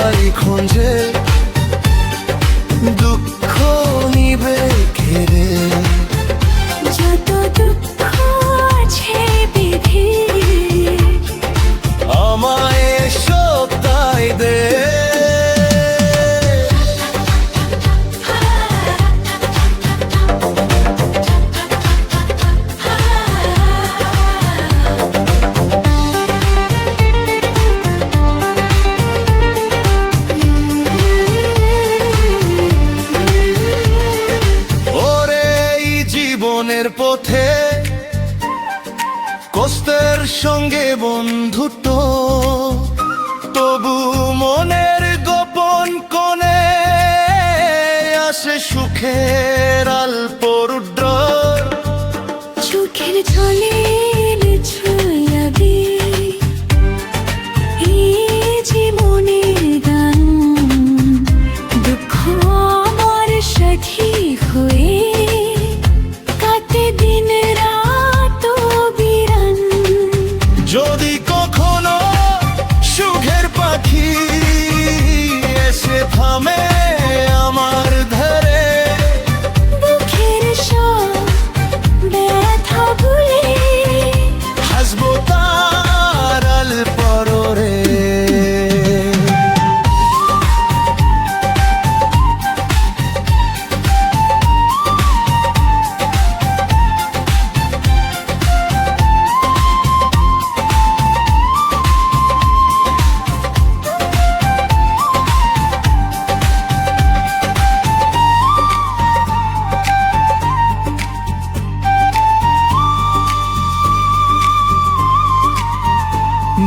সবাই খোঁজে, দুঃখ নিবে ঘেরে। যত দুঃখ আছে বিধি, আমায় সব তাই দে। জীবনের পথে কষ্টের সঙ্গে বন্ধুত্ব, তবু মনের গোপন কোণে আসে সুখের অল্প রুদ্র। চোখের জলে ছুঁয়াবি এই জীবনের গান, দুঃখ আমার সাথী হয়ে যদি কখনো সুখের পাখি এসে থামে আমার ধারে, বুকের সব ব্যথা ভুলে হাসবো তার অল্প রে।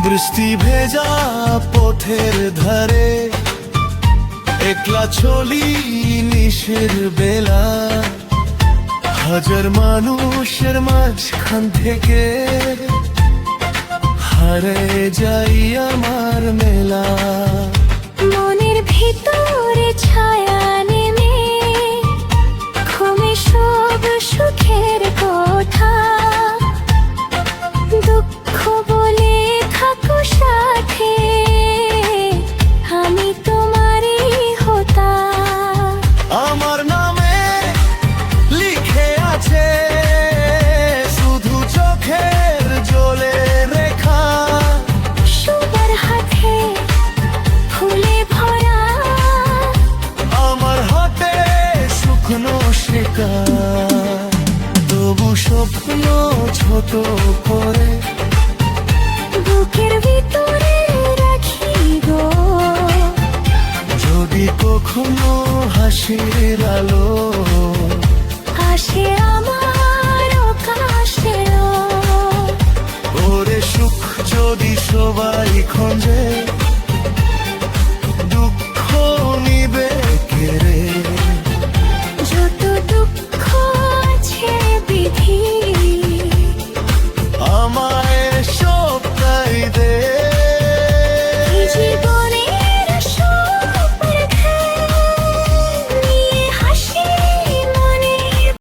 বৃষ্টি ভেজা পথের ধারে একলা চলি নিশির বেলা, হাজার মানুষের মাঝখান থেকে হারে যাই আমার মেলা। মনের ভিতরে ছায়া নেমে ঘুমে সব সুখের কথা, দুঃখ বলে থাকো সাথে আমি তোমারই হতাম। আমার নামে লিখে আছে শুধু চোখের জলে রেখা, সবার হাতে ফুলে ভরা আমার হাতে শুকনো শেখা। তবু স্বপ্ন ছোট করে বুকের ভিতরে রাখি গো, যদি কখনো হাসির আলো আসে আমার আকাশের। ওরে সুখ যদি সবাই খোঁজে,